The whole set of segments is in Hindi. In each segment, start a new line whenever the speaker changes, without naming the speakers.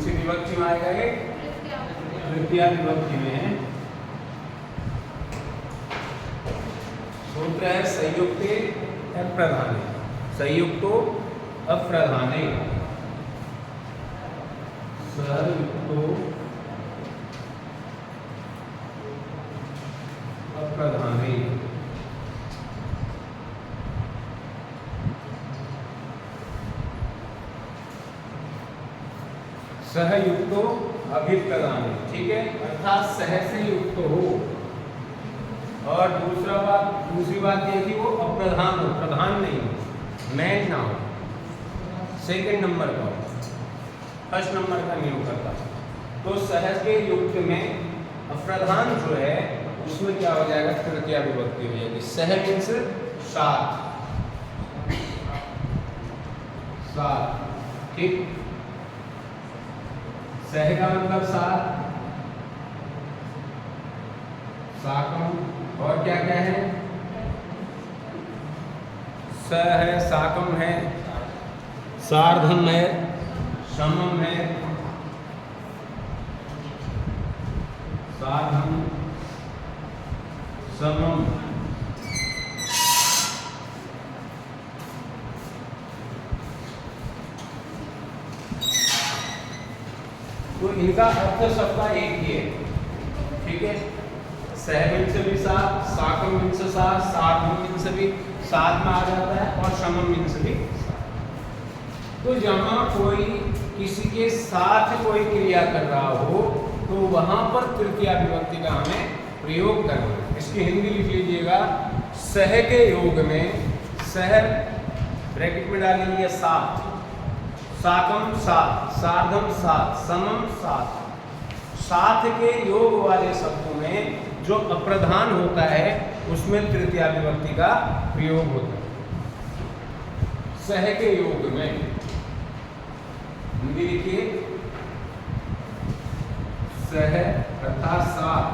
से विभक्ति में आएगा ये तृतीया विभक्ति में। सूत्र है संयुक्ते अप्रधाने, संयुक्तो अप्रधाने, संयुक्तो अप्रधाने। सहयुक्तो अभिप्रधाने, ठीक है, अर्थात सह से युक्त हो। और दूसरी बात यह कि वो अप्रधान हो, प्रधान नहीं हो, मैन ना हो, सेकंड नंबर का हो, फर्स्ट नंबर का नहीं हो करता। तो सह के युक्त में अप्रधान जो है उसमें क्या हो जाएगा, तृतीया विभक्ति हो जाएगी। सह मीन्स सात, सात, ठीक। सह का मतलब सात, साकम, और क्या क्या है, स है, साकम है, सार्धम है, समम है, सार्धम, समम, तो इनका अर्थ सबका एक ही है, ठीक है। सहमिन से भी सात, साकम मिन से सात, सार्धम मिन से भी सात में आ जाता है, और समम मिन से भी सात। तो जहां कोई किसी के साथ कोई क्रिया कर रहा हो तो वहां पर तृतीया विभक्ति का हमें प्रयोग करना है। इसकी हिंदी लिख लीजिएगा, सह के योग में, सह ब्रैकेट में डालेंगे सात, साकम सात, सार्धम सात, समम सात। सात के योग वाले शब्दों में जो अप्रधान होता है उसमें तृतीया विभक्ति का प्रयोग होता है। सह के योग में हिंदी लिखिए, सह तथा सात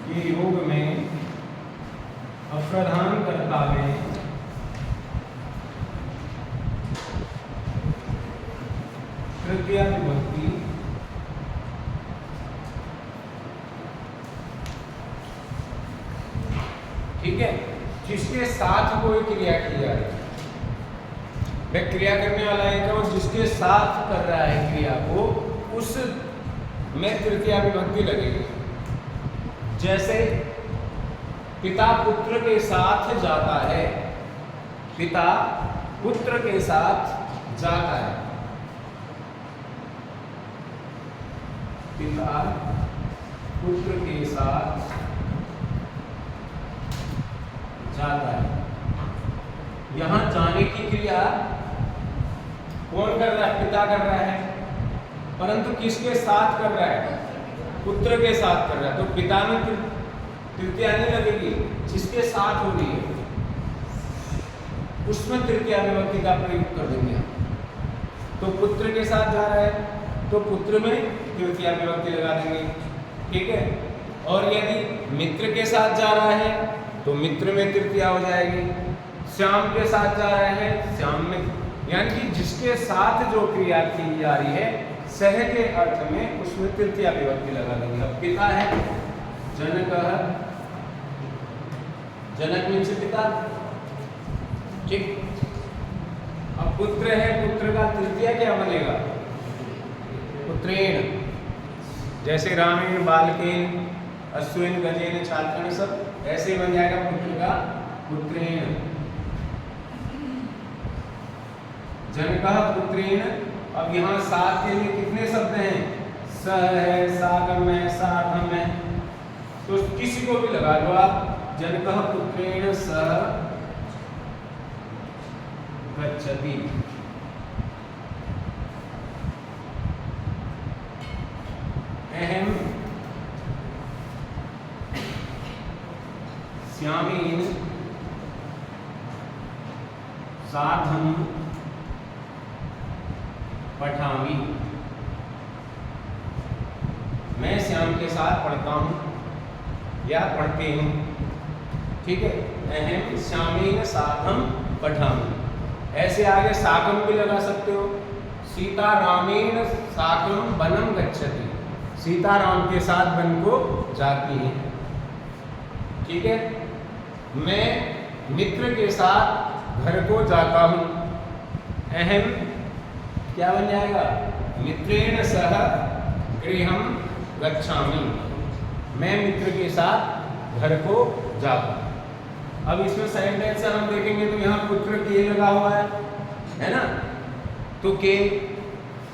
के योग में अप्रधान कर्ता में तृतीया विभक्ति ठीक है। जिसके साथ कोई क्रिया की जा रही है, वह क्रिया करने वाला है तो जिसके साथ कर रहा है क्रिया को, उस में तृतीया विभक्ति लगेगी। जैसे पिता पुत्र के साथ जाता है, पिता पुत्र के साथ जाता है, पिता पुत्र के साथ जाता है। यहां जाने की क्रिया कौन कर रहा है, पिता कर रहा है, परंतु किसके साथ कर रहा है, पुत्र के साथ कर रहा है। तो पिता में तृतीया नहीं लगेगी, जिसके साथ हो रही है उसमें तृतीया विभक्ति का प्रयोग कर देंगे। तो पुत्र के साथ जा रहा है तो पुत्र में तृतीया विभक्ति लगा देंगे, ठीक है। और यदि मित्र के साथ जा रहा है तो मित्र में तृतीया हो जाएगी। श्याम के साथ जा रहा है, श्याम में, यानी कि जिसके साथ जो क्रिया की जा रही है सह के अर्थ में उसमें तृतीया विभक्ति लगा देंगे। अब पिता है, जनक, जनक मीन्स पिता, ठीक। अब पुत्र है, पुत्र का तृतीया क्या बनेगा, पुत्रेण। जैसे रामेण, बालकेन, अश्वेन, गजेन, छात्रेण, सब ऐसे बन जाएगा पुत्र का पुत्रेण। जनकः पुत्रेण। अब यहाँ सात के लिए कितने शब्द हैं, स है, साकम है, सार्धम है, तो किसी को भी लगा लो आप। जनकः पुत्रेण सह गच्छति। अहम श्यामेन सार्धम पठामि। मैं श्याम के साथ पढ़ता हूँ या पढ़ती हूँ, ठीक है। अहम श्यामेन सार्धम पठामि। ऐसे आगे साकम भी लगा सकते हो। सीता रामेण साकम वनम गच्छति, सीता राम के साथ वन को जाती है। ठीक है। मैं मित्र के साथ घर को जाता हूँ। अहम क्या बन जाएगा? मित्रेण सह गृहम गच्छामि, मैं मित्र के साथ घर को जाता हूँ। अब इसमें सेंटेंस हम देखेंगे तो यहाँ पुत्र के लगा हुआ है ना, तो के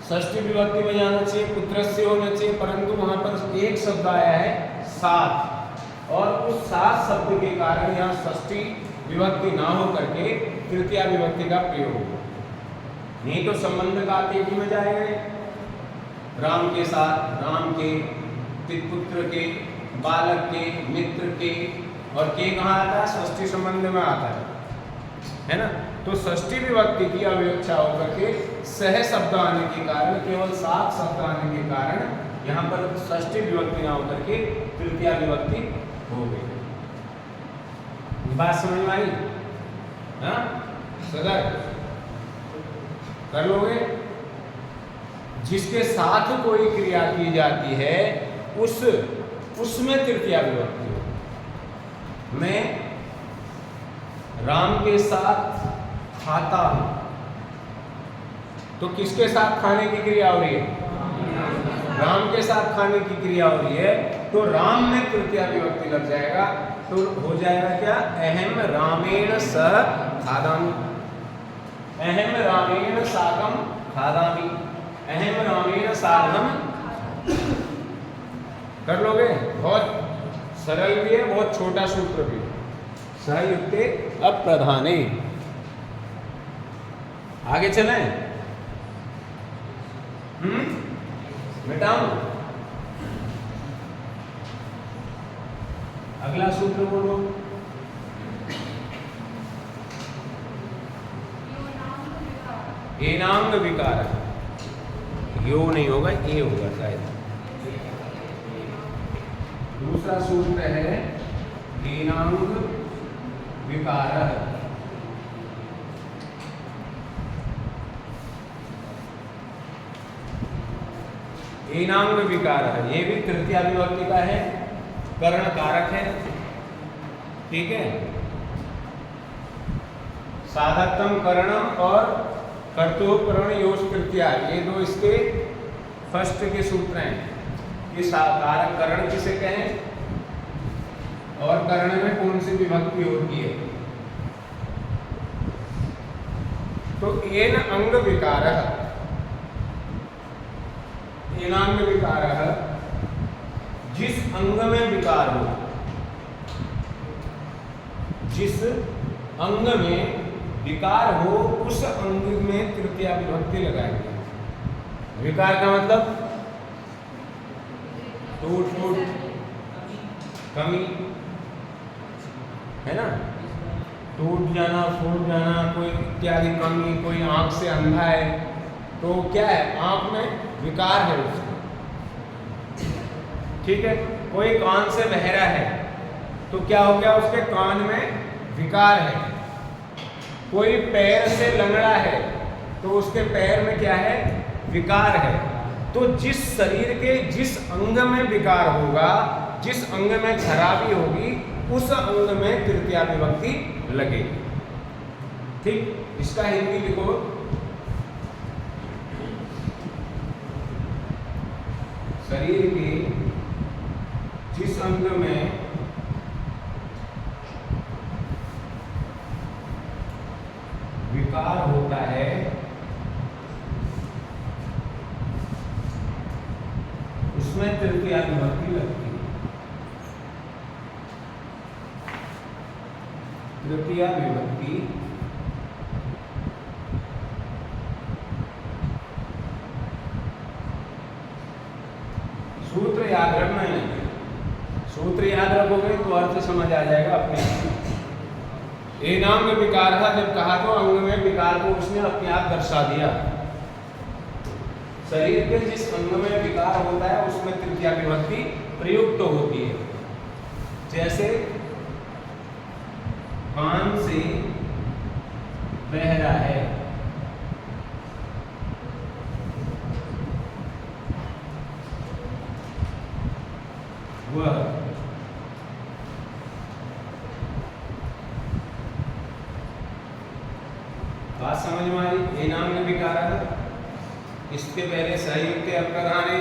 षष्ठी विभक्ति में जाना चाहिए, पुत्र से होना चाहिए, परंतु वहां पर एक शब्द आया है साथ, और उस साथ शब्द के कारण यहाँ षष्ठी विभक्ति ना हो करके तृतीया विभक्ति का प्रयोग हो। नहीं तो संबंध का एक में जाएगा, राम के साथ, राम के, पुत्र के, बालक के, मित्र के, और के कहाँ आता है? षष्ठी संबंध में आता है ना। तो षष्ठी विभक्ति की अव्यवस्था होकर के सह शब्द आने के कारण, केवल सात शब्द आने के कारण यहाँ पर षष्ठी विभक्ति ना होकर के तृतीया विभक्ति हो गई। बात समझ में आई? हाँ, सदर कर लोगे। जिसके साथ कोई क्रिया की जाती है उसमें तृतीया विभक्ति हो। मैं राम के साथ खाता हूं, तो किसके साथ खाने की क्रिया हो रही है? राम के साथ खाने की क्रिया हो रही है, तो राम में तृतीया विभक्ति लग जाएगा, तो हो जाएगा क्या? अहम रामेण सह खादामि, अहम रामेण साकम खादामि, अहम रामेण साधम। कर लोगे? बहुत सरल भी है, बहुत छोटा सूत्र भी है। सहयुक्ते अप्रधाने। आगे चलें? मिटाऊं? अगला सूत्र बोलो। एनांग विकार, यो नहीं होगा, ए होगा शायद। दूसरा सूत्र है एनांग विकार। एनांग विकार है, ये भी तृतीया विभक्ति का है, कर्ण कारक है। ठीक है। साधकतम करणम और कर्तोपकरण योज तृतीया, ये दो इसके फर्स्ट के सूत्र हैं। ये कारक करण किसे कहें और कर्ण में कौन सी विभक्ति होती है? तो एन अंग विकार, एनांग विकार, जिस अंग में विकार हो, जिस अंग में विकार हो उस अंग में तृतीया विभक्ति लगाएंगे। विकार का मतलब टूट फूट, कमी है ना, टूट जाना, फूट जाना, कोई इत्यादि कमी, कोई आंख से अंधा है तो क्या है? आंख में विकार है उसका। ठीक है। कोई कान से बहरा है तो क्या हो गया? उसके कान में विकार है। कोई पैर से लंगड़ा है तो उसके पैर में क्या है? विकार है। तो जिस शरीर के जिस अंग में विकार होगा, जिस अंग में खराबी होगी, उस अंग में तृतीया विभक्ति लगेगी। ठीक। इसका हिंदी लिखो। शरीर के जिस अंग में विकार होता है उसमें तृतीया विभक्ति लगती है। तृतीया विभक्ति सूत्र याद रखना है। सूत्र याद रखोगे तो अर्थ समझ आ जाएगा अपने। एनांग विकार जब कहा तो अंग में विकार को उसने अपने आप दर्शा दिया। शरीर के जिस अंग में विकार होता है उसमें तृतीया विभक्ति प्रयुक्त होती है। जैसे कान से बहरा है, बात समझ में आई? ए नाम में विकारक, इसके पहले संयुक्त अप्रधान है,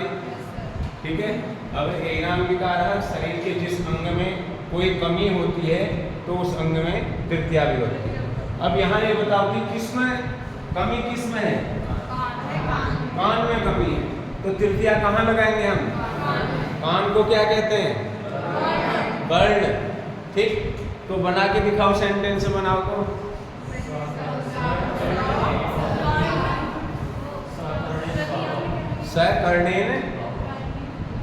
ठीक है। अब ए नाम विकारक, शरीर के जिस अंग में कोई कमी होती है तो उस अंग में तृतीया विभक्ति। अब यहाँ ये बताओ कि किसमें कमी, किसमें है? कान में कमी है, तो तृतीया कहाँ लगाएंगे हम? कान को क्या कहते हैं? कर्ण, ठीक। तो बना के दिखाओ, सेंटेंस बनाओ तो। सकर्णेन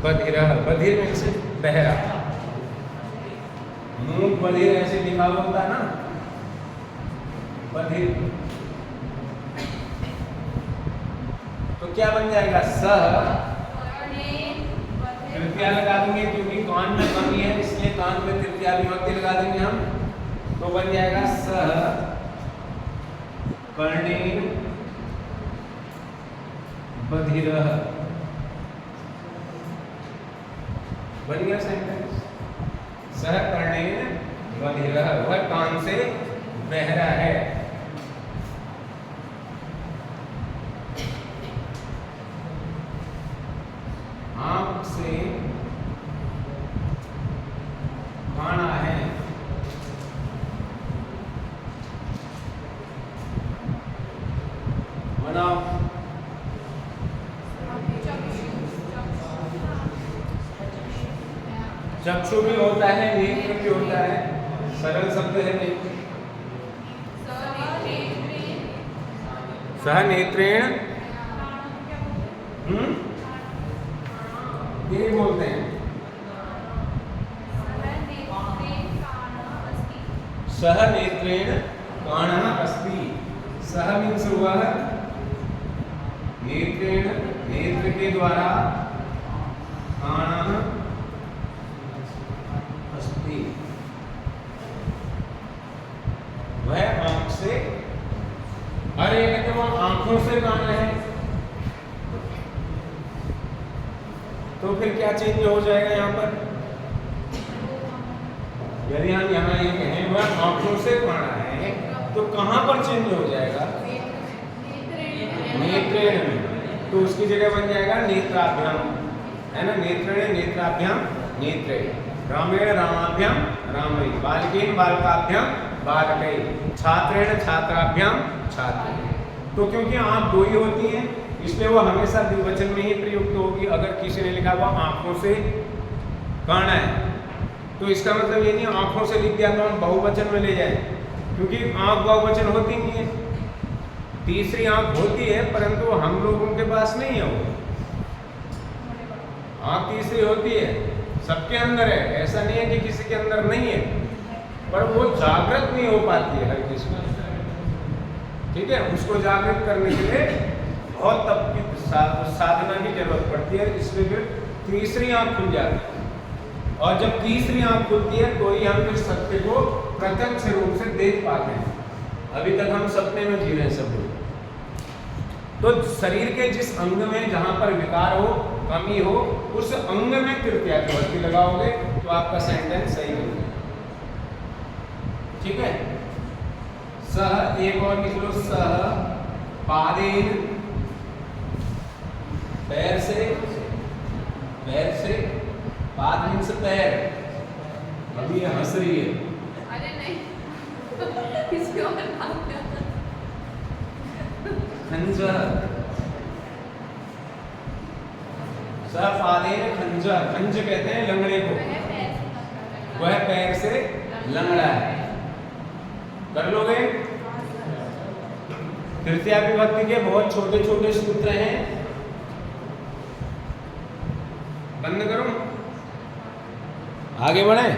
बधिरः, बधिर में से बहरा, मूक बधिर ऐसे लिखा हुआ होता है ना, बधिर। तो क्या बन जाएगा? स, तृतीया लगा देंगे क्योंकि कान में कमी है, इसलिए कान में तृतीया विभक्ति लगा देंगे हम, तो बन जाएगा स कर्णेन बधिरः। बन गया सेंटेंस। सह कर्णेन बधिरः, वह कान से बहरा है। आंख से काना है। बनाओ। चक्षु भी होता है, नेत्र भी होता है, सरल शब्द है नेत्र। सह नेत्रेण, ये बोलते हैं सह नेत्रेण काणः अस्ति। सह मीन्स हुआ नेत्रेण, नेत्र के द्वारा, काणः अस्ति, वह आंख से। अरे कहते वो आंखों से कान है, तो फिर क्या चेंज हो जाएगा यहाँ पर? यदि हम यहाँ ये कहें वह आंखों से काना है, तो कहाँ पर चेंज हो जाएगा? नेत्रेण में, तो उसकी जगह बन जाएगा नेत्राभ्याम, है ना। नेत्रेण नेत्राभ्याम नेत्रे, रामेण रामाभ्याम रामई, बालकेन बालकाभ्याम बालकै, छात्रेण छात्राभ्याम छात्रै। तो क्योंकि आंख दो ही होती है, इसलिए वो हमेशा द्विवचन में ही प्रयुक्त होगी। अगर किसी ने लिखा हुआ आंखों से काना है, तो इसका मतलब ये नहीं आंखों से लिख दिया तो हम बहुवचन में ले जाए, क्योंकि आंख बहुवचन होती नहीं है। तीसरी आंख होती है, परंतु हम लोगों के पास नहीं है वो आंख। तीसरी होती है, सबके अंदर है, ऐसा नहीं है कि किसी के अंदर नहीं है, पर वो जागृत नहीं हो पाती है हर किसी में, ठीक है। उसको जागृत करने के लिए बहुत तप की साधना की जरूरत पड़ती है, इसलिए फिर तीसरी आंख खुल जाती है। और जब तीसरी आंख खुलती है तो ही हम फिर सत्य को प्रत्यक्ष रूप से देख पाते हैं। अभी तक हम सपने में जी रहे हैं सब लोग। तो शरीर के जिस अंग में जहां पर विकार हो, कमी हो, उस अंग में तृतीया विभक्ति लगाओगे तो आपका सेंटेंस सही होगा, ठीक है। सह, एक और लिख लो, सह पादेन, पैर से, पैर से, पाद मीन्स पैर। अभी ये हंस रही है।
अरे नहीं, किसी और बात कर।
खंजर, सह पादेन खंजर, खंज कहते हैं लंगड़े को, वह पैर से लंगड़ा है। कर लोगे? तृतीया विभक्ति के बहुत छोटे छोटे सूत्र हैं, बंद करो, आगे बढ़े।